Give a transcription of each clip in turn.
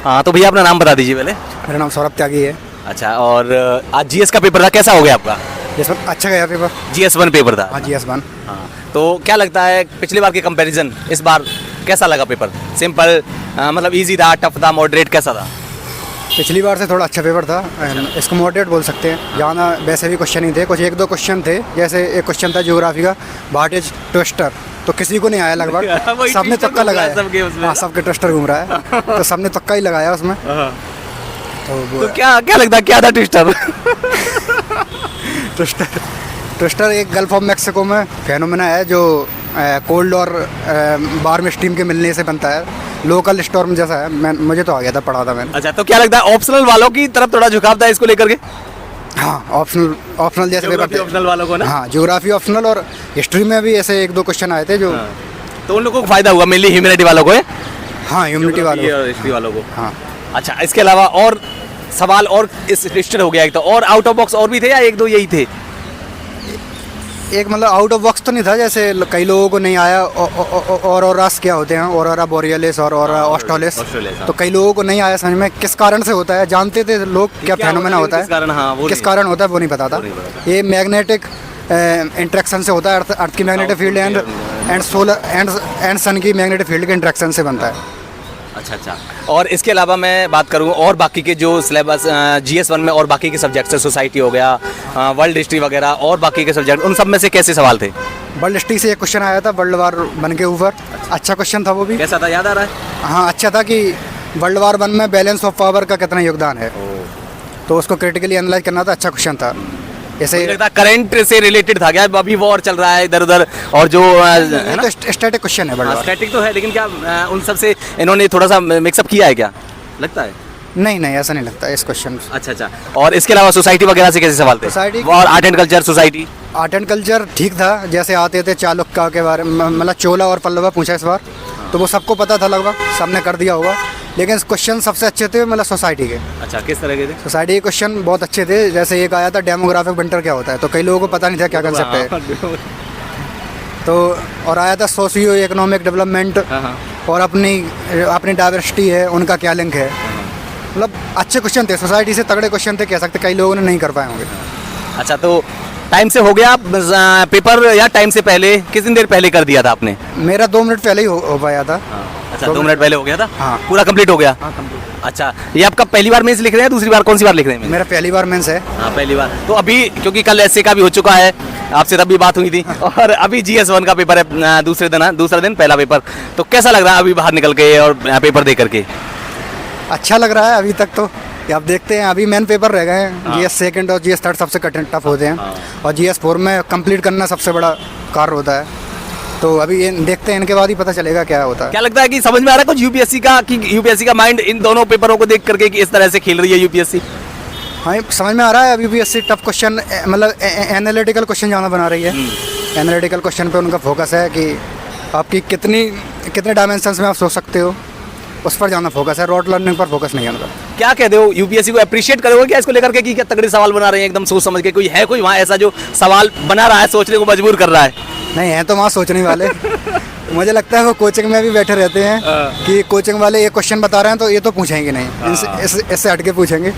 हाँ तो भैया अपना नाम बता दीजिए पहले। मेरा नाम सौरभ त्यागी है। अच्छा, और आज जीएस का पेपर था, कैसा हो गया आपका? जीएस वन अच्छा गया पेपर। GS1 पेपर था। हाँ GS1। हाँ, तो क्या लगता है पिछली बार के कंपैरिजन इस बार कैसा लगा पेपर? सिंपल मतलब इजी था, टफ था, मॉडरेट, कैसा था? पिछली बार से थोड़ा अच्छा पेपर था। इसको मॉडरेट बोल सकते हैं। ज़्यादा वैसे भी क्वेश्चन ही थे, कुछ एक दो क्वेश्चन थे। जैसे एक क्वेश्चन था ज्योग्राफी का, व्हाट इज ट्विस्टर, तो किसी को नहीं आया लगभग। सबने तुक्का लगाया। हाँ, सबके ट्विस्टर घूम रहा है तो सबने तुक्का ही लगाया उसमें। तो क्या लगता है क्या था ट्विस्टर? ट्विस्टर एक गल्फ ऑफ मैक्सिको में फेनोमेना है जो कोल्ड और वार्म स्टीम के मिलने से बनता है। लोकल स्टॉर्म जैसा है। मुझे तो आ गया था, पढ़ा था मैंने। अच्छा, तो क्या लगता है ऑप्शनल वालों की तरफ थोड़ा झुकाव था इसको लेकर के? हाँ, ऑप्शनल जैसे पेपर थे। ऑप्शनल वालों को ना? हाँ, ज्योग्राफी ऑप्शनल और हिस्ट्री में भी ऐसे एक दो क्वेश्चन आए थे जो। हाँ। तो उन लोगों को फायदा हुआ, मेनली ह्यूमैनिटी वालों को है? हाँ, ह्यूमैनिटी हिस्ट्री वालों को। हाँ। अच्छा, इसके अलावा और सवाल और इस लिस्टेड हो गया एक तो, और आउट ऑफ बॉक्स और भी थे या एक दो यही थे? एक मतलब आउट ऑफ बॉक्स तो नहीं था, जैसे कई लोगों को नहीं आया ऑरोरास क्या होते हैं, ऑरोरा बोरियलिस और ऑस्ट्रेलिस। तो कई लोगों को नहीं आया समझ में किस कारण से होता है। जानते थे लोग क्या फेनोमेना होता है, किस कारण होता है वो नहीं पता था। ये मैग्नेटिक इंट्रैक्शन से होता है, अर्थ की magnetic field and solar and sun की मैग्नेटिक फील्ड के इंट्रैक्शन से बनता है। अच्छा, और इसके अलावा मैं बात करूँ और बाकी के जो सिलेबस GS1 में और बाकी के सब्जेक्ट से, सोसाइटी हो गया, वर्ल्ड हिस्ट्री वगैरह और बाकी के सब्जेक्ट, उन सब में से कैसे सवाल थे? वर्ल्ड हिस्ट्री से एक क्वेश्चन आया था, वर्ल्ड वार 1 के ऊपर। अच्छा क्वेश्चन था वो भी। कैसा था, याद आ रहा है? हाँ, अच्छा था कि वर्ल्ड वार 1 में बैलेंस ऑफ पावर का कितना योगदान है, तो उसको क्रिटिकली एनालाइज करना था। अच्छा क्वेश्चन था। ऐसे करंट से रिलेटेड था क्या? अभी वॉर चल रहा है इधर उधर, और जो स्टैटिक क्वेश्चन है। स्टैटिक तो है, लेकिन क्या उन सब से इन्होंने थोड़ा सा मिक्सअप किया है क्या, लगता है? नहीं, ऐसा नहीं लगता इस क्वेश्चन। अच्छा, और इसके अलावा सोसाइटी वगैरह से कैसे सवाल थे? सोसाइटी और art and culture, society. Art and culture ठीक था, जैसे आते थे चालुक्य के बारे में, मतलब चोला और पल्लवा पूछा इस बार, तो वो सबको पता था लगभग, सबने कर दिया होगा। लेकिन क्वेश्चन सबसे अच्छे थे मतलब सोसाइटी के। अच्छा, किस तरह के थे? सोसाइटी के क्वेश्चन बहुत अच्छे थे। जैसे एक आया था डेमोग्राफिक विंटर क्या होता है, तो कई लोगों को पता नहीं था क्या कंसेप्ट है। तो और आया था सोशियो इकोनॉमिक डेवलपमेंट और अपनी डाइवर्सिटी है, उनका क्या लिंक है। मतलब अच्छे क्वेश्चन थे, सोसाइटी से तगड़े क्वेश्चन थे कह सकते, कई लोगों ने नहीं कर पाए होंगे। अच्छा, तो टाइम से हो गया पेपर या टाइम से पहले, कितनी देर पहले कर दिया था आपने? मेरा 2 मिनट पहले ही हो पाया था। अच्छा, 2 मिनट पहले हो गया था? हाँ। पूरा कंप्लीट हो गया? हाँ, कंप्लीट। अच्छा, ये आपका पहली बार मेंस लिख रहे हैं, दूसरी बार कौन सी बार लिख रहे हैं? मेरा पहली बार मेंस है। हाँ, पहली बार। तो अभी क्योंकि कल ऐसे का भी हो चुका है, आपसे तब भी बात हुई थी, और अभी GS1 का पेपर है दूसरा दिन पहला पेपर, तो कैसा लग रहा है अभी बाहर निकल के और पेपर दे करके? अच्छा लग रहा है अभी तक तो। आप देखते हैं, अभी मेन पेपर रह गए हैं। GS सेकंड और GS थर्ड सबसे कठिन टफ होते हैं, और GS4 में कंप्लीट करना सबसे बड़ा कार्य होता है। तो अभी ये देखते हैं, इनके बाद ही पता चलेगा क्या होता है। क्या लगता है कि समझ में आ रहा है कुछ यूपीएससी का माइंड इन दोनों पेपरों को देख करके कि इस तरह से खेल रही है यूपीएससी? हाँ, समझ में आ रहा है। अभी यूपीएससी टफ क्वेश्चन, मतलब एनालिटिकल क्वेश्चन ज़्यादा बना रही है। एनालिटिकल क्वेश्चन पे उनका फोकस है कि आपकी कितने डायमेंशंस में आप सोच सकते हो, उस पर ज़्यादा फोकस है। रॉट लर्निंग पर फोकस नहीं है उनका। क्या कहते हो, यूपीएससी को अप्रिशिएट करोगे क्या इसको लेकर के कि क्या तगड़े सवाल बना रहे हैं एकदम सोच समझ के? कोई वहाँ ऐसा जो सवाल बना रहा है, सोचने को मजबूर कर रहा है? नहीं है तो वहाँ सोचने वाले। मुझे लगता है वो कोचिंग में भी बैठे रहते हैं कि कोचिंग वाले एक क्वेश्चन बता रहे हैं तो ये तो पूछेंगे नहीं, इससे हट के पूछेंगे।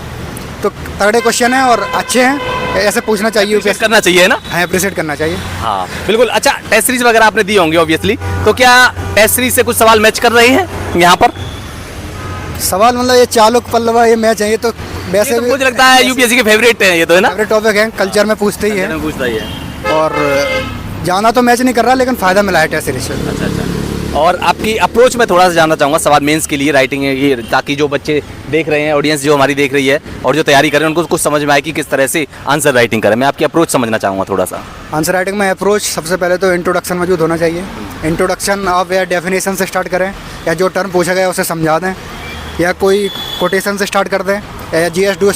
तो तगड़े क्वेश्चन हैं और अच्छे हैं, ऐसे पूछना चाहिए, करना चाहिए ना। हाँ, अप्रिशिएट करना चाहिए। हाँ, बिल्कुल। अच्छा, टेस्ट सीरीज वगैरह आपने दी होंगे ऑब्वियसली, तो क्या टेस्ट सीरीज से कुछ सवाल मैच कर रहे हैं यहाँ पर? सवाल मतलब ये चालुक पल्लवा ये मैच है, ये तो वैसे तो मुझे लगता है यूपीएससी के फेवरेट है ये तो, है ना? फेवरेट टॉपिक है, कल्चर में पूछते ही है। और जाना तो मैच नहीं कर रहा, लेकिन फ़ायदा मिला है टेस्ट सीरीज से। अच्छा। और आपकी अप्रोच में थोड़ा सा जानना चाहूँगा सवाल मेंस के लिए, राइटिंग है ये, ताकि जो बच्चे देख रहे हैं, ऑडियंस जो हमारी देख रही है और जो तैयारी कर रहे हैं, उनको कुछ समझ में आए कि किस तरह से आंसर राइटिंग करें। मैं आपकी अप्रोच समझना चाहूँगा थोड़ा सा। आंसर राइटिंग में अप्रोच सबसे पहले तो इंट्रोडक्शन मौजूद होना चाहिए। इंट्रोडक्शन आप या डेफिनेशन से स्टार्ट करें, या जो टर्म पूछा गया उसे समझा दें, या कोई कोटेशन से स्टार्ट कर दें, या GS2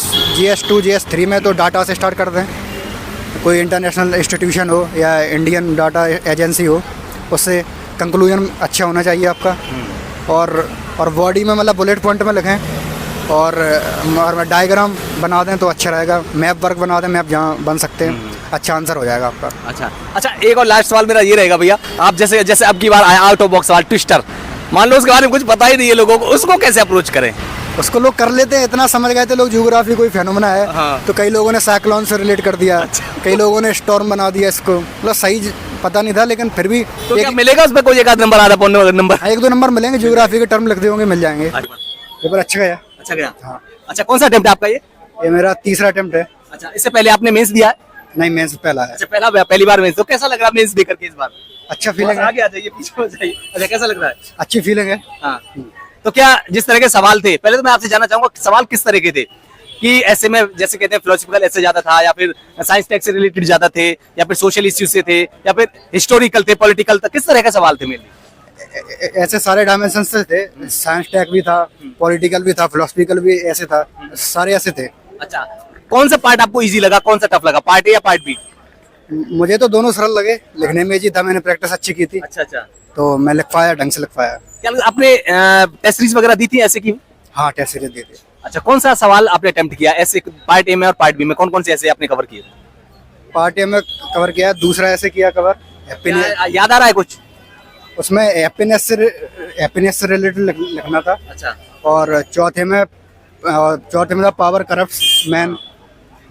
GS3 में तो डाटा से स्टार्ट कर दें। कोई इंटरनेशनल इंस्टीट्यूशन हो या इंडियन डाटा एजेंसी हो, उससे कंक्लूजन अच्छा होना चाहिए आपका। और बॉडी में मतलब बुलेट पॉइंट में लिखें, और डायग्राम बना दें तो अच्छा रहेगा। मैप वर्क बना दें, मैप जहाँ बन सकते हैं, अच्छा आंसर हो जाएगा आपका। अच्छा, एक और लास्ट सवाल मेरा ये रहेगा भैया, आप जैसे अब की बार आया आउट ऑफ बॉक्स सवाल ट्विस्टर, मान लो उसके बारे में कुछ पता ही नहीं है लोगों को, उसको कैसे अप्रोच करें? उसको लोग कर लेते हैं, इतना समझ गए थे लोग ज्योग्राफी कोई फेनोमेना है। हाँ। तो कई लोगों ने साइक्लोन से रिलेट कर दिया, कई लोगों ने स्टॉर्म बना दिया इसको, मतलब सही पता नहीं था, लेकिन फिर भी तो क्या मिलेगा उसमें कोई एक आध नंबर, आधा पौने नंबर? एक दो नंबर मिलेंगे, ज्योग्राफी के टर्म लिखते होंगे, मिल जाएंगे। पेपर अच्छा गया। अच्छा गया। हाँ। अच्छा, कौन सा अटेम्प्ट है आपका ये मेरा तीसरा अटेम्प्ट है। अच्छा, इससे पहले आपने मेंस दिया है? नहीं, मेंस पहला है। अच्छा, पहली बार मेंस। तो कैसा लग रहा है मेंस देकर के इस बार? अच्छा फीलिंग है। आगे आ जाइए, पीछे हो जाइए। अच्छा, कैसा लग रहा है? अच्छी फीलिंग है। हाँ। तो क्या जिस तरह के सवाल थे, पहले तो मैं आपसे जानना चाहूंगा सवाल किस तरह के थे, कि ऐसे में जैसे कहते हैं फिलोसफिकल ऐसे ज्यादा था, या फिर साइंस टेक से रिलेटेड ज्यादा थे, या फिर सोशल इश्यूज से थे, या फिर हिस्टोरिकल थे, पॉलिटिकल था, किस तरह के सवाल थे मेनली? ऐसे सारे डायमेंशन से थे, साइंस टेक भी था, पॉलिटिकल भी था, फिलोसफिकल भी ऐसे था, सारे ऐसे थे। अच्छा, कौन सा पार्ट आपको इजी लगा, कौन सा टफ लगा, पार्ट ए या पार्ट बी? मुझे तो दोनों सरल लगे, लिखने में इजी था, मैंने प्रैक्टिस अच्छी की थी, अच्छा अच्छा। तो मैं लिख पाया, ढंग से लिख पाया। क्या आपने टेस्ट सीरीज वगैरह दी थी ऐसे की? हाँ, टेस्ट सीरीज दी थी। अच्छा, कौन सा सवाल आपने अटेम्प्ट किया ऐसे, पार्ट ए में और पार्ट बी में कौन कौन से ऐसे आपने कवर किए? पार्ट ए में कवर किया, दूसरा ऐसे किया कवर, याद आ रहा है कुछ? उसमें हैप्पीनेस से रिलेटेड लिखना था। अच्छा। और चौथे में था पावर करप्ट्स मैन,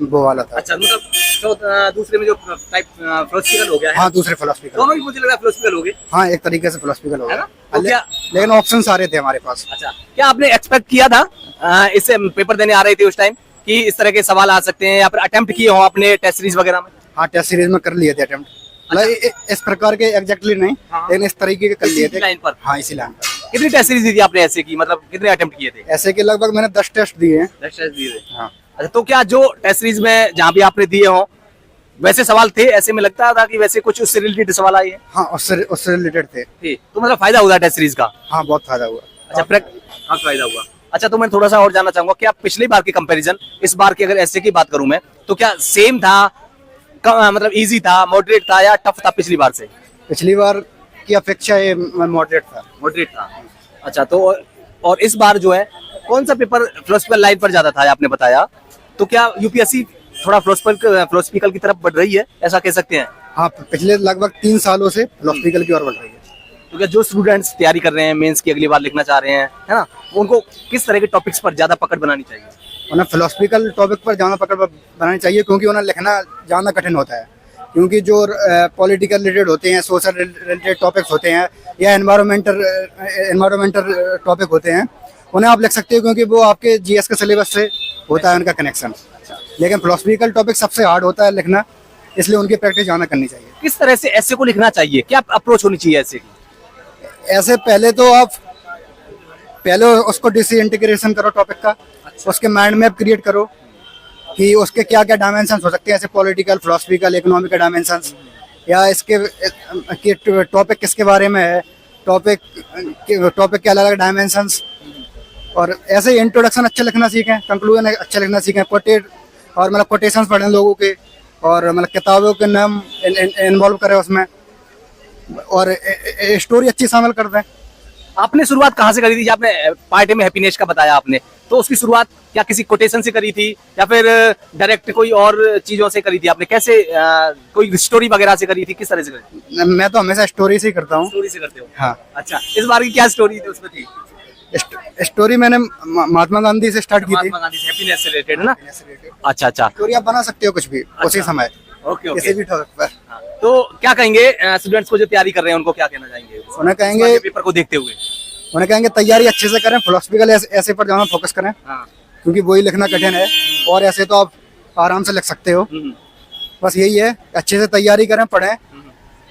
वो वाला था। अच्छा, मतलब तो दूसरे में जो टाइप फिलोसफिकल हो गया है। हाँ, दूसरे फिलोसफिकल। दोनों ही मुझे लग रहा है फिलोसफिकल हो गए। हाँ, एक तरीके से फिलोसफिकल हो है गया। ना? तो क्या लेकिन ऑप्शन सारे थे हमारे पास। अच्छा, क्या आपने एक्सपेक्ट किया था इससे पेपर देने आ रहे थे उस टाइम कि इस तरह के सवाल आ सकते हैं, या फिर अटेम्प्ट किए हो आपने टेस्ट सीरीज वगैरह में? हाँ, टेस्ट सीरीज में कर लिए थे अटेम्प्ट। इस प्रकार के एग्जैक्टली नहीं, लेकिन इस तरीके के कर लिए थे। लाइन पर? हाँ, इसी लाइन पर। कितनी टेस्ट सीरीज दी थी आपने ऐसे की, मतलब कितने अटेम्प्ट किए थे? ऐसे के लगभग मैंने 10 टेस्ट दिए हैं। 10 टेस्ट दिए थे। हाँ। अच्छा, तो क्या जो टेस्ट सीरीज में जहाँ भी आपने दिए हो वैसे सवाल थे, ऐसे में लगता था कि वैसे कुछ उससे रिलेटेड सवाल आए हैं? हाँ, उससे रिलेटेड थे। तो मतलब फायदा हुआ टेस्ट सीरीज का? हाँ, बहुत फायदा हुआ। अच्छा, हाँ, फायदा हुआ। अच्छा, तो मैं थोड़ा सा और जानना चाहूंगा कि आप पिछली बार की कंपैरिजन इस बार की अगर ऐसे की बात करूं मैं, तो क्या सेम था, मतलब इजी था, मॉडरेट था, या टफ था पिछली बार से? पिछली बार की अपेक्षा ये मॉडरेट था। मॉडरेट था। अच्छा, तो और इस बार जो है कौन सा पेपर फिलोसफिकल लाइन पर ज्यादा था आपने बताया, तो क्या यूपीएससी थोड़ा फिलोसफिकल की तरफ बढ़ रही है, ऐसा कह सकते हैं? हाँ, पिछले लगभग 3 सालों से फिलोसफिकल की ओर बढ़ रही है। तो क्या जो स्टूडेंट्स तैयारी कर रहे हैं, मेंस की अगली बार लिखना चाह रहे हैं, है ना, उनको किस तरह के टॉपिक्स पर ज्यादा पकड़ बनानी चाहिए? उन्हें फिलोसफिकल टॉपिक पर ज्यादा पकड़ बनानी चाहिए, क्योंकि उन्हें लिखना ज्यादा कठिन होता है। क्योंकि जो पॉलिटिकल रिलेटेड होते हैं, सोशल रिलेटेड टॉपिक्स होते हैं, या एनवायरमेंटल टॉपिक होते हैं, उन्हें आप लिख सकते हो, क्योंकि वो आपके जीएस के सिलेबस से होता है उनका कनेक्शन। लेकिन फिलोसफिकल टॉपिक सबसे हार्ड होता है लिखना, इसलिए उनकी प्रैक्टिस ज्यादा करनी चाहिए। किस तरह से ऐसे को लिखना चाहिए, क्या अप्रोच होनी चाहिए ऐसे की? ऐसे पहले उसको डिसइंटीग्रेशन करो टॉपिक का। अच्छा। उसके माइंड मैप क्रिएट करो कि उसके क्या क्या डायमेंशंस हो सकते हैं, ऐसे पॉलिटिकल, फिलोसफिकल, इकोनॉमिक डायमेंशंस, या इसके टॉपिक किसके बारे में है, टॉपिक के अलग अलग डायमेंशंस। और ऐसे इंट्रोडक्शन अच्छा लिखना सीखें, कंक्लूजन अच्छा लिखना सीखें, मतलब कोटेशंस पढ़ें लोगों के, और मतलब किताबों के नाम इन्वॉल्व करें उसमें, और स्टोरी अच्छी शामिल कर दें। आपने शुरुआत कहाँ से करी थी? आपने पार्ट ए में हैप्पीनेस का बताया आपने, तो उसकी शुरुआत क्या किसी कोटेशन से करी थी, या फिर डायरेक्ट कोई और चीजों से करी थी आपने? कैसे कोई स्टोरी वगैरह से करी थी, किस तरह से करी थी? मैं तो हमेशा स्टोरी से ही करता हूँ। स्टोरी से करते हो? हाँ। अच्छा, इस बार की क्या स्टोरी थी उसमें थी? स्टोरी मैंने महात्मा गांधी से स्टार्ट की थी। महात्मा गांधी से, हैप्पीनेस से रिलेटेड है ना? अच्छा अच्छा। स्टोरी आप बना सकते हो कुछ भी उसी समय, ओके किसी भी टॉपिक पर। तो क्या कहेंगे स्टूडेंट्स को जो तैयारी कर रहे हैं, उनको क्या कहना चाहेंगे उन्हें कहेंगे पेपर को देखते हुए? उन्हें कहेंगे तैयारी अच्छे से करें, फिलोसफिकल ऐसे पर ज्यादा फोकस करें। हाँ। क्योंकि वही लिखना कठिन है, और ऐसे तो आप आराम से लिख सकते हो। बस यही है, अच्छे से तैयारी करें, पढ़ें।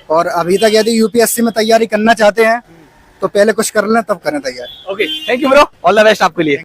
और अभी तक यदि यूपीएससी में तैयारी करना चाहते हैं तो पहले कुछ कर लें, तब करें तैयारी। Okay, thank you bro, all the best आपके लिए।